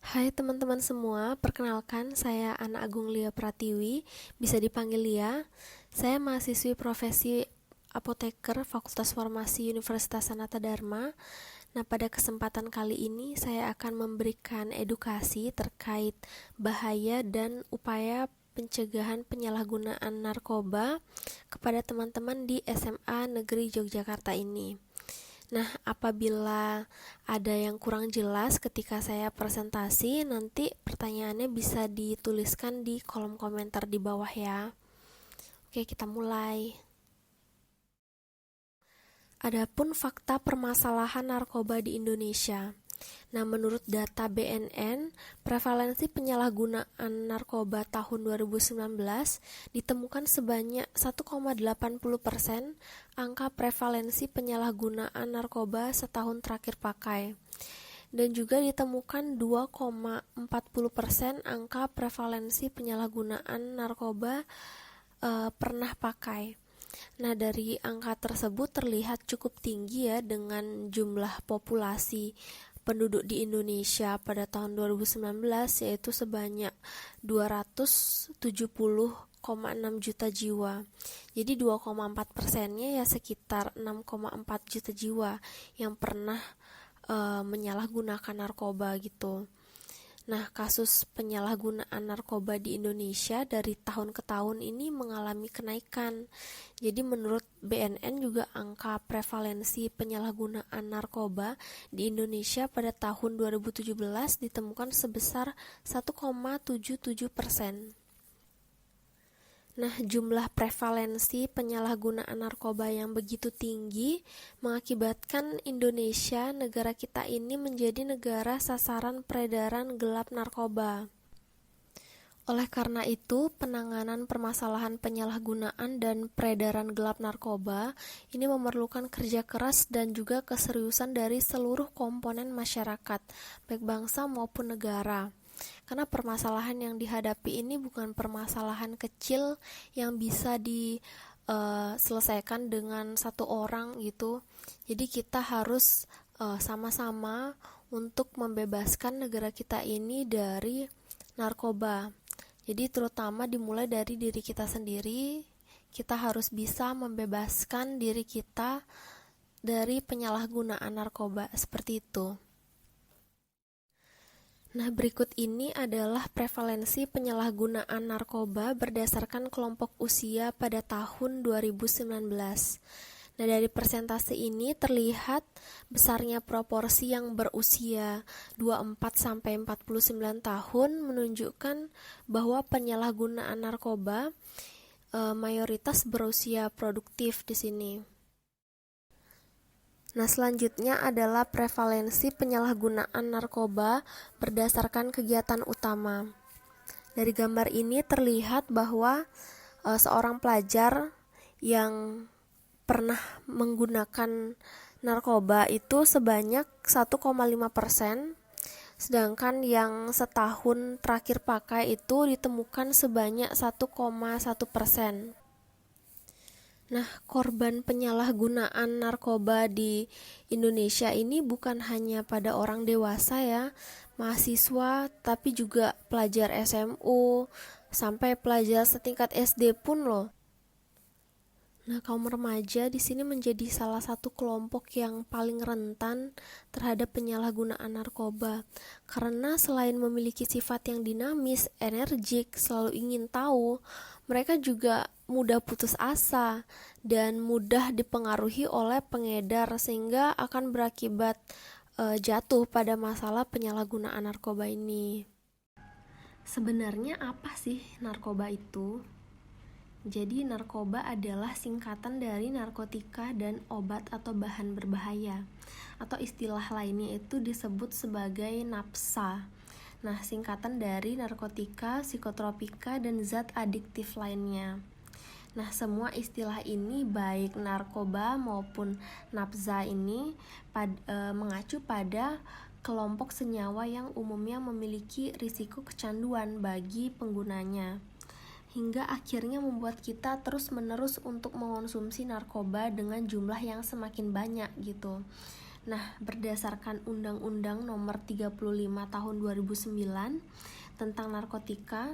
Hai teman-teman semua, perkenalkan saya Ana Agung Lia Pratiwi, bisa dipanggil Lia. Saya mahasiswi profesi apoteker Fakultas Farmasi Universitas Sanata Dharma. Nah, pada kesempatan kali ini saya akan memberikan edukasi terkait bahaya dan upaya pencegahan penyalahgunaan narkoba kepada teman-teman di SMA Negeri Yogyakarta ini. Nah, apabila ada yang kurang jelas ketika saya presentasi, nanti pertanyaannya bisa dituliskan di kolom komentar di bawah ya. Oke, kita mulai. Adapun fakta permasalahan narkoba di Indonesia. Nah, menurut data BNN, prevalensi penyalahgunaan narkoba tahun 2019 ditemukan sebanyak 1,80%, angka prevalensi penyalahgunaan narkoba setahun terakhir pakai. Dan juga ditemukan 2,40% angka prevalensi penyalahgunaan narkoba pernah pakai. Nah, dari angka tersebut terlihat cukup tinggi ya dengan jumlah populasi penduduk di Indonesia pada tahun 2019 yaitu sebanyak 270,6 juta jiwa. Jadi 2,4%-nya ya sekitar 6,4 juta jiwa yang pernah menyalahgunakan narkoba gitu. Nah, kasus penyalahgunaan narkoba di Indonesia dari tahun ke tahun ini mengalami kenaikan. Jadi menurut BNN juga angka prevalensi penyalahgunaan narkoba di Indonesia pada tahun 2017 ditemukan sebesar 1,77%. Nah, jumlah prevalensi penyalahgunaan narkoba yang begitu tinggi mengakibatkan Indonesia, negara kita ini menjadi negara sasaran peredaran gelap narkoba. Oleh karena itu, penanganan permasalahan penyalahgunaan dan peredaran gelap narkoba ini memerlukan kerja keras dan juga keseriusan dari seluruh komponen masyarakat, baik bangsa maupun negara. Karena permasalahan yang dihadapi ini bukan permasalahan kecil yang bisa diselesaikan dengan satu orang gitu. Jadi kita harus sama-sama untuk membebaskan negara kita ini dari narkoba. Jadi terutama dimulai dari diri kita sendiri, kita harus bisa membebaskan diri kita dari penyalahgunaan narkoba seperti itu. Nah, berikut ini adalah prevalensi penyalahgunaan narkoba berdasarkan kelompok usia pada tahun 2019. Nah, dari persentase ini terlihat besarnya proporsi yang berusia 24-49 tahun menunjukkan bahwa penyalahgunaan narkoba mayoritas berusia produktif di sini. Nah, selanjutnya adalah prevalensi penyalahgunaan narkoba berdasarkan kegiatan utama. Dari gambar ini terlihat bahwa seorang pelajar yang pernah menggunakan narkoba itu sebanyak 1,5%, sedangkan yang setahun terakhir pakai itu ditemukan sebanyak 1,1%. Nah, korban penyalahgunaan narkoba di Indonesia ini bukan hanya pada orang dewasa ya, mahasiswa, tapi juga pelajar SMU, sampai pelajar setingkat SD pun loh. Nah, kaum remaja di sini menjadi salah satu kelompok yang paling rentan terhadap penyalahgunaan narkoba. Karena selain memiliki sifat yang dinamis, energik, selalu ingin tahu, mereka juga mudah putus asa dan mudah dipengaruhi oleh pengedar sehingga akan berakibat jatuh pada masalah penyalahgunaan narkoba ini. Sebenarnya apa sih narkoba itu? Jadi narkoba adalah singkatan dari narkotika dan obat atau bahan berbahaya, atau istilah lainnya itu disebut sebagai NAPSA. Nah, singkatan dari narkotika, psikotropika, dan zat adiktif lainnya. Nah, semua istilah ini baik narkoba maupun NAPSA ini mengacu pada kelompok senyawa yang umumnya memiliki risiko kecanduan bagi penggunanya, hingga akhirnya membuat kita terus-menerus untuk mengonsumsi narkoba dengan jumlah yang semakin banyak gitu. Nah, berdasarkan Undang-Undang Nomor 35 Tahun 2009 tentang narkotika,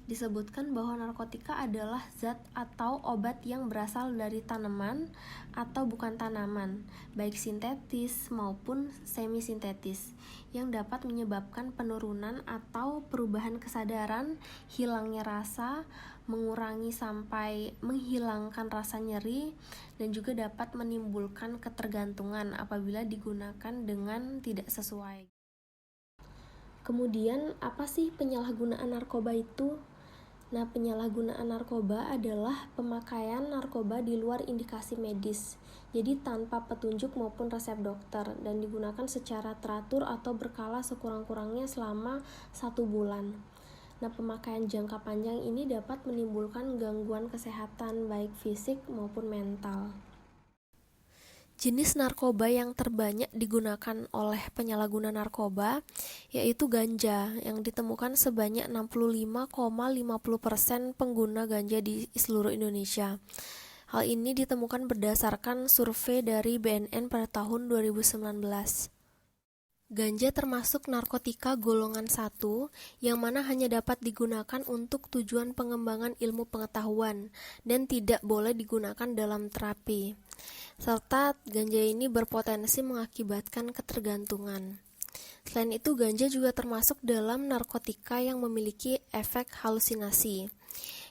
disebutkan bahwa narkotika adalah zat atau obat yang berasal dari tanaman atau bukan tanaman, baik sintetis maupun semi-sintetis, yang dapat menyebabkan penurunan atau perubahan kesadaran, hilangnya rasa, mengurangi sampai menghilangkan rasa nyeri, dan juga dapat menimbulkan ketergantungan apabila digunakan dengan tidak sesuai. Kemudian, apa sih penyalahgunaan narkoba itu? Nah, penyalahgunaan narkoba adalah pemakaian narkoba di luar indikasi medis, jadi tanpa petunjuk maupun resep dokter, dan digunakan secara teratur atau berkala sekurang-kurangnya selama 1 bulan. Nah, pemakaian jangka panjang ini dapat menimbulkan gangguan kesehatan baik fisik maupun mental. Jenis narkoba yang terbanyak digunakan oleh penyalahguna narkoba yaitu ganja, yang ditemukan sebanyak 65,50% pengguna ganja di seluruh Indonesia. Hal ini ditemukan berdasarkan survei dari BNN pada tahun 2019. Ganja termasuk narkotika golongan 1 yang mana hanya dapat digunakan untuk tujuan pengembangan ilmu pengetahuan dan tidak boleh digunakan dalam terapi. Serta ganja ini berpotensi mengakibatkan ketergantungan. Selain itu, ganja juga termasuk dalam narkotika yang memiliki efek halusinasi,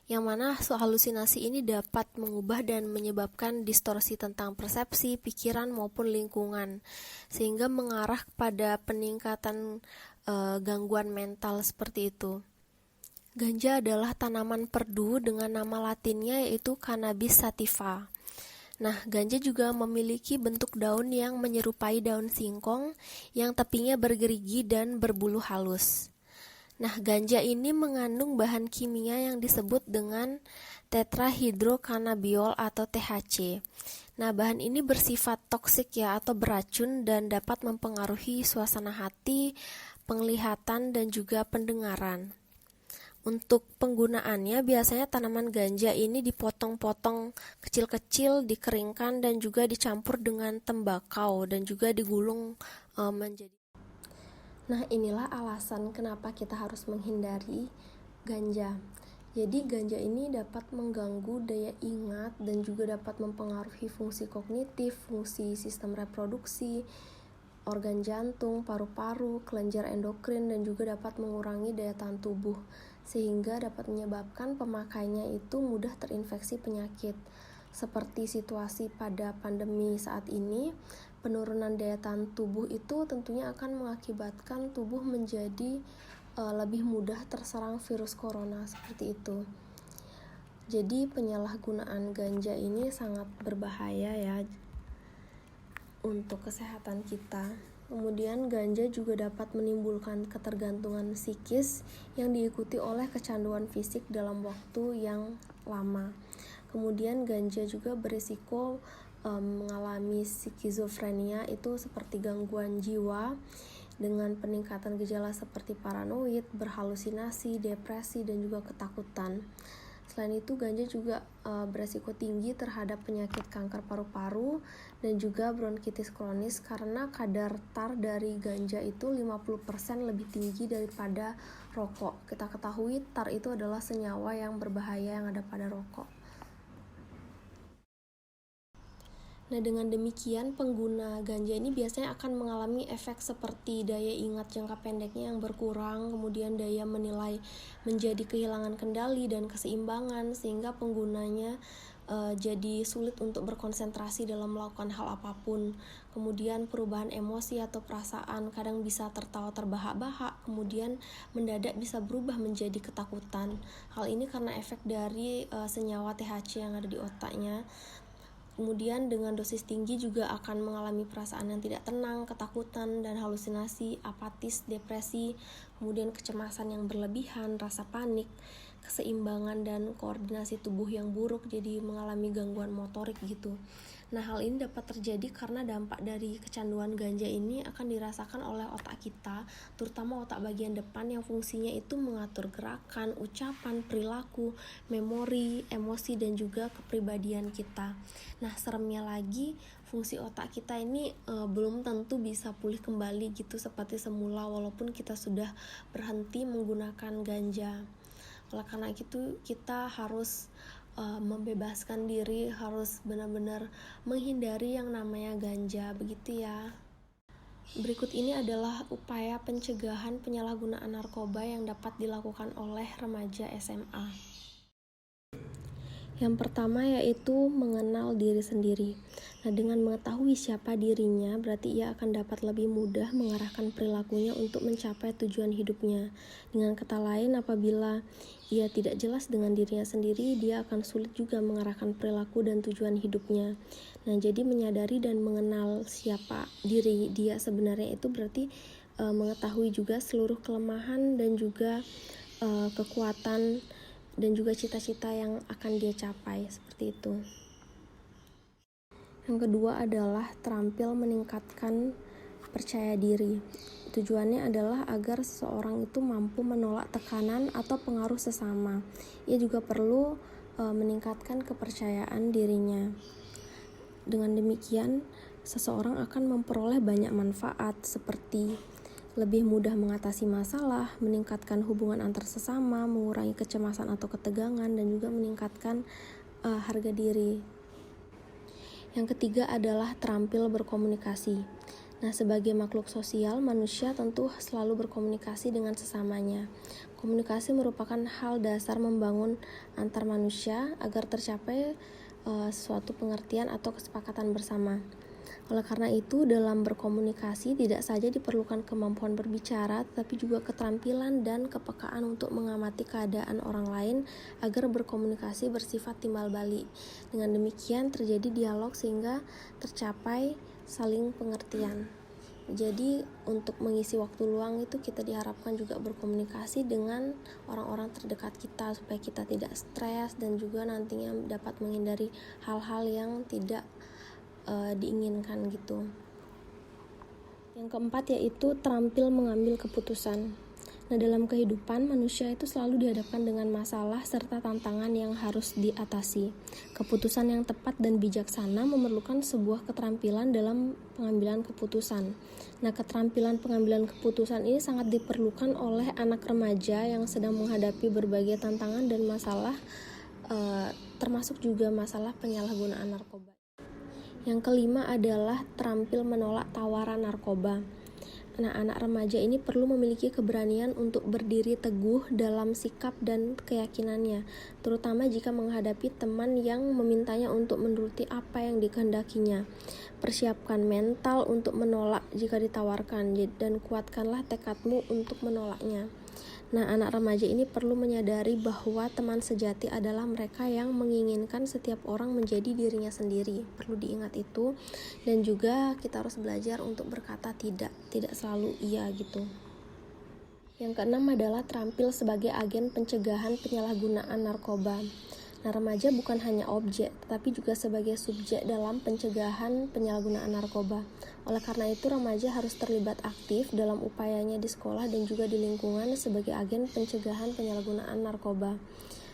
yang mana halusinasi ini dapat mengubah dan menyebabkan distorsi tentang persepsi, pikiran maupun lingkungan, sehingga mengarah pada peningkatan gangguan mental seperti itu. Ganja adalah tanaman perdu dengan nama latinnya yaitu Cannabis sativa. Nah, ganja juga memiliki bentuk daun yang menyerupai daun singkong yang tepinya bergerigi dan berbulu halus. Nah, ganja ini mengandung bahan kimia yang disebut dengan tetrahidrokannabiol atau THC. Nah, bahan ini bersifat toksik atau beracun dan dapat mempengaruhi suasana hati, penglihatan, dan juga pendengaran. Untuk penggunaannya, biasanya tanaman ganja ini dipotong-potong kecil-kecil, dikeringkan, dan juga dicampur dengan tembakau dan juga digulung menjadi. Nah, inilah alasan kenapa kita harus menghindari ganja. Jadi, ganja ini dapat mengganggu daya ingat dan juga dapat mempengaruhi fungsi kognitif, fungsi sistem reproduksi, organ jantung, paru-paru, kelenjar endokrin, dan juga dapat mengurangi daya tahan tubuh, sehingga dapat menyebabkan pemakainya itu mudah terinfeksi penyakit. Seperti situasi pada pandemi saat ini, penurunan daya tahan tubuh itu tentunya akan mengakibatkan tubuh menjadi lebih mudah terserang virus corona seperti itu. Jadi penyalahgunaan ganja ini sangat berbahaya untuk kesehatan kita. Kemudian ganja juga dapat menimbulkan ketergantungan psikis yang diikuti oleh kecanduan fisik dalam waktu yang lama. Kemudian ganja juga berisiko mengalami skizofrenia, itu seperti gangguan jiwa dengan peningkatan gejala seperti paranoid, berhalusinasi, depresi, dan juga ketakutan. Selain itu, ganja juga beresiko tinggi terhadap penyakit kanker paru-paru dan juga bronkitis kronis karena kadar tar dari ganja itu 50% lebih tinggi daripada rokok. Kita ketahui tar itu adalah senyawa yang berbahaya yang ada pada rokok. Nah, dengan demikian pengguna ganja ini biasanya akan mengalami efek seperti daya ingat jangka pendeknya yang berkurang, kemudian daya menilai menjadi kehilangan kendali dan keseimbangan, sehingga penggunanya jadi sulit untuk berkonsentrasi dalam melakukan hal apapun. Kemudian perubahan emosi atau perasaan kadang bisa tertawa terbahak-bahak, kemudian mendadak bisa berubah menjadi ketakutan. Hal ini karena efek dari senyawa THC yang ada di otaknya. Kemudian dengan dosis tinggi juga akan mengalami perasaan yang tidak tenang, ketakutan, dan halusinasi, apatis, depresi, kemudian kecemasan yang berlebihan, rasa panik, keseimbangan dan koordinasi tubuh yang buruk, jadi mengalami gangguan motorik gitu. Nah, hal ini dapat terjadi karena dampak dari kecanduan ganja ini akan dirasakan oleh otak kita, terutama otak bagian depan yang fungsinya itu mengatur gerakan, ucapan, perilaku, memori, emosi, dan juga kepribadian kita. Nah, seremnya lagi, fungsi otak kita ini belum tentu bisa pulih kembali gitu seperti semula walaupun kita sudah berhenti menggunakan ganja. Oleh karena itu kita harus membebaskan diri, harus benar-benar menghindari yang namanya ganja, begitu ya. Berikut ini adalah upaya pencegahan penyalahgunaan narkoba yang dapat dilakukan oleh remaja SMA. Yang pertama yaitu mengenal diri sendiri. Nah, dengan mengetahui siapa dirinya, berarti ia akan dapat lebih mudah mengarahkan perilakunya untuk mencapai tujuan hidupnya. Dengan kata lain, apabila ia tidak jelas dengan dirinya sendiri, dia akan sulit juga mengarahkan perilaku dan tujuan hidupnya. Nah, jadi menyadari dan mengenal siapa diri dia sebenarnya itu berarti mengetahui juga seluruh kelemahan dan juga kekuatan dan juga cita-cita yang akan dia capai, seperti itu. Yang kedua adalah terampil meningkatkan percaya diri. Tujuannya adalah agar seseorang itu mampu menolak tekanan atau pengaruh sesama. Ia juga perlu meningkatkan kepercayaan dirinya. Dengan demikian, seseorang akan memperoleh banyak manfaat seperti lebih mudah mengatasi masalah, meningkatkan hubungan antar sesama, mengurangi kecemasan atau ketegangan, dan juga meningkatkan harga diri. Yang ketiga adalah terampil berkomunikasi. Nah, sebagai makhluk sosial, manusia tentu selalu berkomunikasi dengan sesamanya. Komunikasi merupakan hal dasar membangun antar manusia agar tercapai suatu pengertian atau kesepakatan bersama. Oleh karena itu, dalam berkomunikasi tidak saja diperlukan kemampuan berbicara, tetapi juga keterampilan dan kepekaan untuk mengamati keadaan orang lain agar berkomunikasi bersifat timbal balik. Dengan demikian terjadi dialog sehingga tercapai saling pengertian. Jadi untuk mengisi waktu luang itu kita diharapkan juga berkomunikasi dengan orang-orang terdekat kita supaya kita tidak stres dan juga nantinya dapat menghindari hal-hal yang tidak diinginkan gitu. Yang keempat yaitu terampil mengambil keputusan. Nah, dalam kehidupan manusia itu selalu dihadapkan dengan masalah serta tantangan yang harus diatasi. Keputusan yang tepat dan bijaksana memerlukan sebuah keterampilan dalam pengambilan keputusan. Nah, keterampilan pengambilan keputusan ini sangat diperlukan oleh anak remaja yang sedang menghadapi berbagai tantangan dan masalah, termasuk juga masalah penyalahgunaan narkoba. Yang kelima adalah terampil menolak tawaran narkoba. Nah, anak remaja ini perlu memiliki keberanian untuk berdiri teguh dalam sikap dan keyakinannya, terutama jika menghadapi teman yang memintanya untuk menuruti apa yang dikehendakinya. Persiapkan mental untuk menolak jika ditawarkan, dan kuatkanlah tekadmu untuk menolaknya. Nah, anak remaja ini perlu menyadari bahwa teman sejati adalah mereka yang menginginkan setiap orang menjadi dirinya sendiri. Perlu diingat itu, dan juga kita harus belajar untuk berkata tidak selalu iya gitu. Yang keenam adalah terampil sebagai agen pencegahan penyalahgunaan narkoba. Nah, remaja bukan hanya objek, tetapi juga sebagai subjek dalam pencegahan penyalahgunaan narkoba. Oleh karena itu, remaja harus terlibat aktif dalam upayanya di sekolah dan juga di lingkungan sebagai agen pencegahan penyalahgunaan narkoba.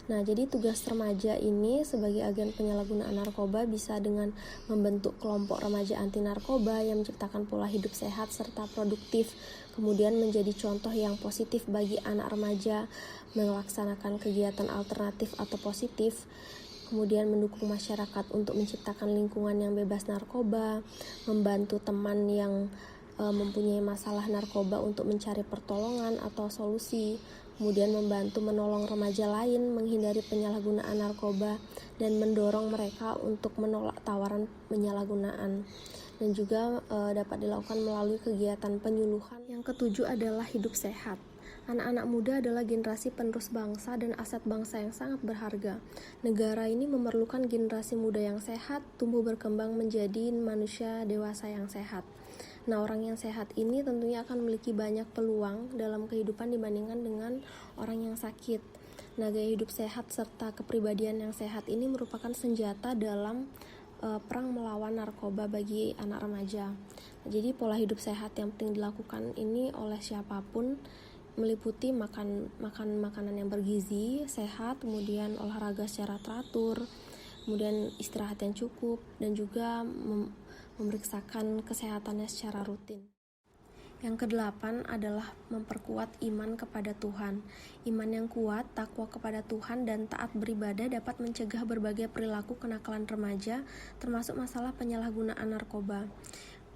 Nah, jadi tugas remaja ini sebagai agen penyalahgunaan narkoba bisa dengan membentuk kelompok remaja anti narkoba yang menciptakan pola hidup sehat serta produktif, kemudian menjadi contoh yang positif bagi anak remaja, melaksanakan kegiatan alternatif atau positif, kemudian mendukung masyarakat untuk menciptakan lingkungan yang bebas narkoba, membantu teman yang mempunyai masalah narkoba untuk mencari pertolongan atau solusi, kemudian membantu menolong remaja lain menghindari penyalahgunaan narkoba, dan mendorong mereka untuk menolak tawaran penyalahgunaan. Dan juga dapat dilakukan melalui kegiatan penyuluhan. Yang ketujuh adalah hidup sehat. Anak-anak muda adalah generasi penerus bangsa dan aset bangsa yang sangat berharga. Negara ini memerlukan generasi muda yang sehat, tumbuh berkembang menjadi manusia dewasa yang sehat. Nah, orang yang sehat ini tentunya akan memiliki banyak peluang dalam kehidupan dibandingkan dengan orang yang sakit. Nah, gaya hidup sehat serta kepribadian yang sehat ini merupakan senjata dalam perang melawan narkoba bagi anak remaja. Jadi pola hidup sehat yang penting dilakukan ini oleh siapapun meliputi makan makanan yang bergizi, sehat, kemudian olahraga secara teratur, kemudian istirahat yang cukup, dan juga memeriksakan kesehatannya secara rutin. Yang kedelapan adalah memperkuat iman kepada Tuhan. Iman yang kuat, takwa kepada Tuhan, dan taat beribadah dapat mencegah berbagai perilaku kenakalan remaja, termasuk masalah penyalahgunaan narkoba.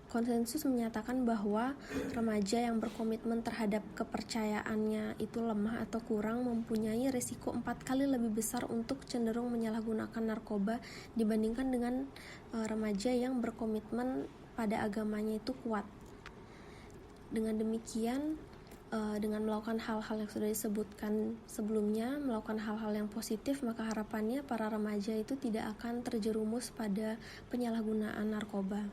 Konsensus menyatakan bahwa remaja yang berkomitmen terhadap kepercayaannya itu lemah atau kurang mempunyai risiko 4 kali lebih besar untuk cenderung menyalahgunakan narkoba dibandingkan dengan remaja yang berkomitmen pada agamanya itu kuat. Dengan demikian, dengan melakukan hal-hal yang sudah disebutkan sebelumnya, melakukan hal-hal yang positif, maka harapannya para remaja itu tidak akan terjerumus pada penyalahgunaan narkoba.